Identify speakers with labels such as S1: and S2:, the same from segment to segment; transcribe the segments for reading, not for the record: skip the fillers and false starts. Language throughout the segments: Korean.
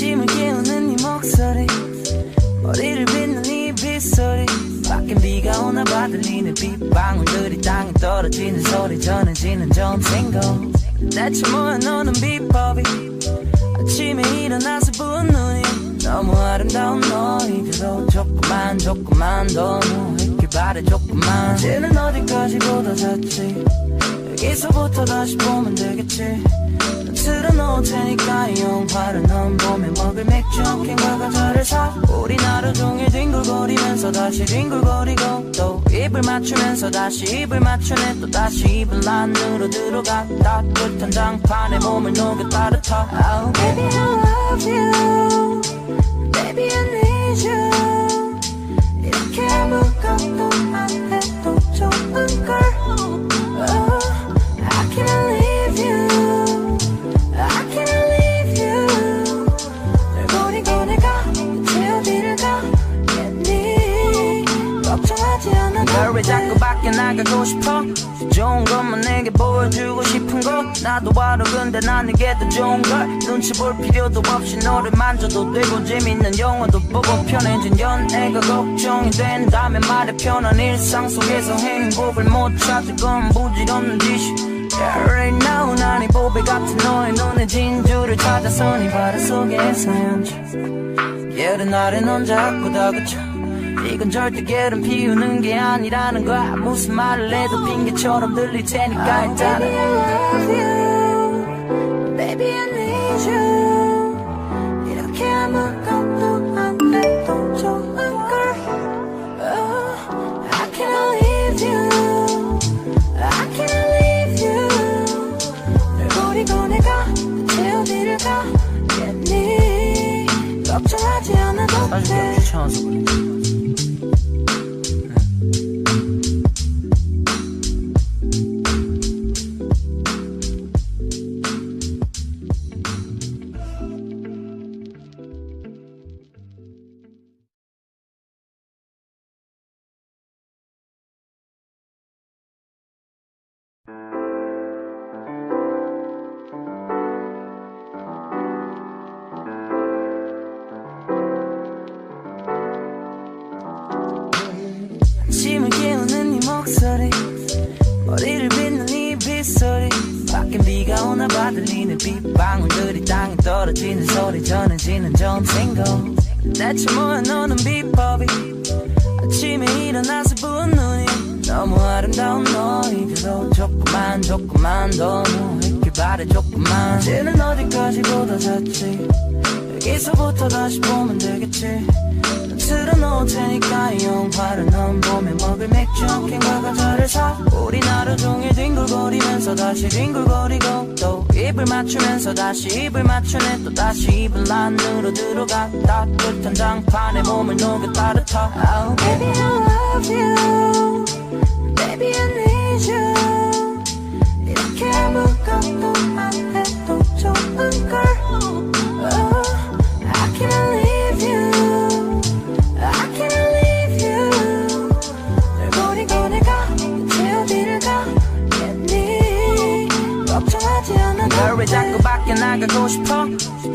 S1: 아침을 깨우는 네 목소리 머리를 빗는 네 빗소리 밖엔 비가 오나 봐 들리는 빗방울들이 땅에 떨어지는 소리 전해지는 점생고 대체 뭐야 너는 비법이 아침에 일어나서 부은 눈이 너무 아름다운 너희들도 조금만 더 누워있길 바래 조금만 이제는 어디까지 보다 잤지 여기서부터 다시 보면 되겠지 틀어놓을 테니까 이 영화를 넌 봄에 먹을 맥주 한 캔과 과자를 사 우린 하루 종일 뒹굴거리면서 다시 뒹굴거리고 또 입을 맞추면서 다시 입을 맞추네 또 다시 입을 안으로 들어가 따뜻한 장판에 몸을 녹여 따뜻하 Oh baby I love you Baby I need you 이렇게 아무것도 안 해도 좋은 걸 Oh I can't leave you 널 왜 자꾸 밖에 나가고 싶어 좋은 것만 내게 보여주고 싶은 거 나도 알아 근데 난 이게 더 좋은 걸 눈치 볼 필요도 없이 너를 만져도 되고 재밌는 영화도 보고 편해진 연애가 걱정이 된다면 말해 편한 일상 속에서 행복을 못 찾을 건 부질없는 짓이 Yeah, right now 난 이 보배 같은 너의 눈에 진주를 찾아서 네 바다 속에서 헤엄쳐 예른 아래 넌 자꾸 다그쳐 이건 절대 게으름 피우는 게 아니라는 거야 무슨 말을 해도 핑계처럼 들릴 테니까 일단은 Baby I love you Baby I need you 이렇게 아무것도 안 해도 좋은 걸 Oh, I can't leave you I can't leave you 널 버리고 내가 대체 어디를 가겠니 걱정하지 않아도 돼 귀찮아서 그래 아침을 깨우는 네 목소리 머리를 빗는 네 빗소리 밖엔 비가 오나 봐 들리는 빗방울들이 땅에 떨어지는 소리 전해지는 점생고 대체 뭐야 너는 비법이 아침에 일어나서 부은 눈이 너무 아름다운 너희들도 조금만 더 누워있길 바래 조금만 이제는 어디까지 보다 잤지 여기서부터 다시 보면 되겠지 틀어놓을 테니까 이 영화를 넌 봄에 먹을 맥주 한 캔과 과자를 사 우린 하루 종일 뒹굴거리면서 다시 뒹굴거리고 또 입을 맞추면서 다시 입을 맞추네 또 다시 입을 안으로 들어가 따뜻한 장판에 몸을 녹여 따뜻하 Oh baby I love you Baby I need you 이렇게 아무것도 안 해도 좋은 걸 Oh I can't leave you I can't leave you 널 버리고 내가 대체 어디를 가겠니 걱정하지 않아도 널 왜 자꾸 밖에 나가고 싶어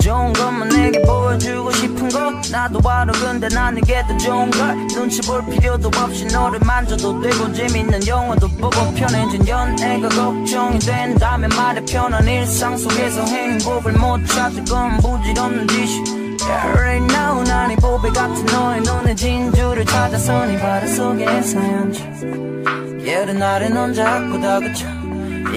S1: 좋은 것만 내게 보여주고 싶은 거 나도 알아 근데 난 이게 더 좋은 걸 눈치 볼 필요도 없이 너를 만져도 되고 재밌는 영화도 보고 편해진 연애가 걱정이 된다면 말해 편한 일상 속에서 행복을 못 찾을 건 부질없는 짓이 Yeah, right now 난 이 보배 같은 너의 눈에 진주를 찾아서 네 바다 속에서 헤엄쳐 예른 아래 넌 자꾸 다그쳐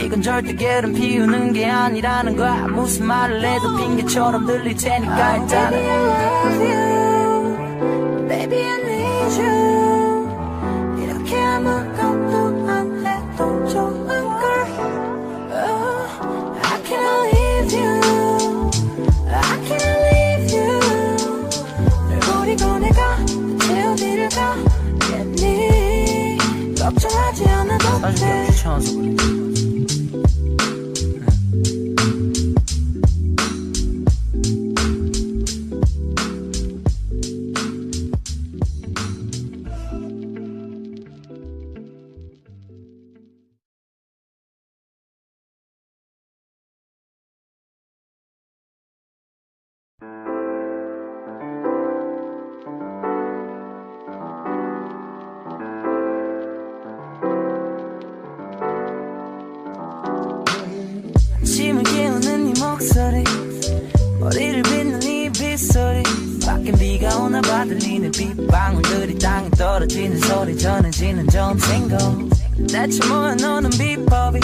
S1: 이건 절대 게으름 피우는 게 아니라는 거야 무슨 말을 해도 핑계처럼 들릴 테니까 일단은 Baby I love you Baby I need you 이렇게 아무것도 안 해도 좋은 걸 Oh, I can't leave you I can't leave you 널 버리고 내가 대체 어디를 가겠니 걱정하지 않아도 돼 사실 귀찮아서 그래 오나 봐 들리는 빗방울들이 땅에 떨어지는 소리 전해지는 점생고 대체 뭐야 너는 비법이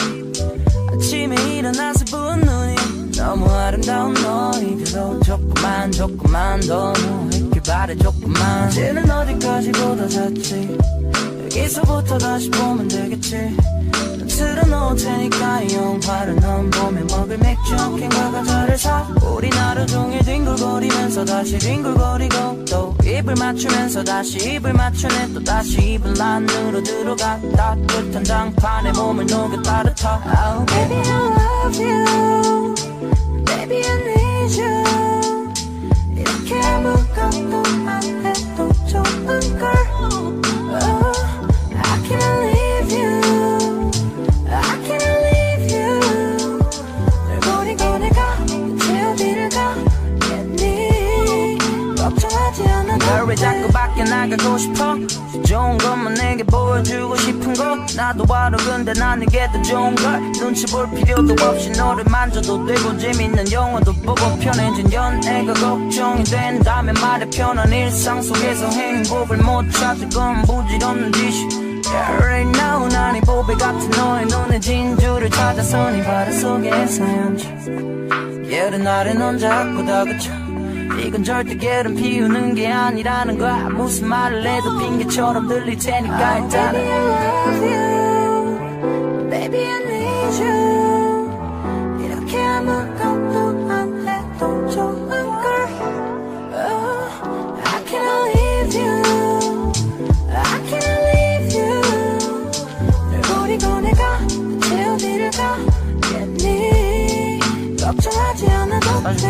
S1: 아침에 일어나서 부은 눈이 너무 아름다운 너희들로 조금만 더 누워있길 바래 조금만 이제는 어디까지 보다 잤지 여기서부터 다시 보면 되겠지 틀어놓을 테니까 이 영화를 넌 보며 먹을 맥주 한 캔과 과자를 사 우린 하루 종일 뒹굴거리면서 다시 뒹굴거리고 또 입을 맞추면서 다시 입을 맞추네 또 다시 입을 안으로 들어가 따뜻한 장판에 몸을 녹여 따뜻하 oh, Baby I love you Baby I need you 이렇게 아무것도 안 해도 좋은 걸 oh, I can't leave you I can't leave you 널 버리고 내가 대체 어디를 가겠니 걱정하지 않아도 돼 널 왜 자꾸 밖에 나가고 싶어 좋은 것만 내게 보여주고 싶은 거 나도 알아 근데 난 이게 더 좋은 걸 눈치 볼 필요도 없이 너를 만져도 되고 재밌는 영화도 보고 편해진 연애가 걱정이 된다면 말해 편한 일상 속에서 행복을 못 찾을 건 부질없는 짓이 Yeah, right now 난 이 보배 같은 너의 눈에 진주를 찾아서 네 바다 속에 헤엄쳐 예른 날에 넌 자꾸 다그쳐 이건 절대 게으름 피우는 게 아니라는 거야 무슨 말을 해도 핑계처럼 들릴 테니까 일단은 Baby I love you Baby I need you 이렇게 아무것도 안 해도 좋은 걸 oh, I can't leave you I can't leave you 널 버리고 내가 대체 어디를 가겠니 걱정하지 않아도 돼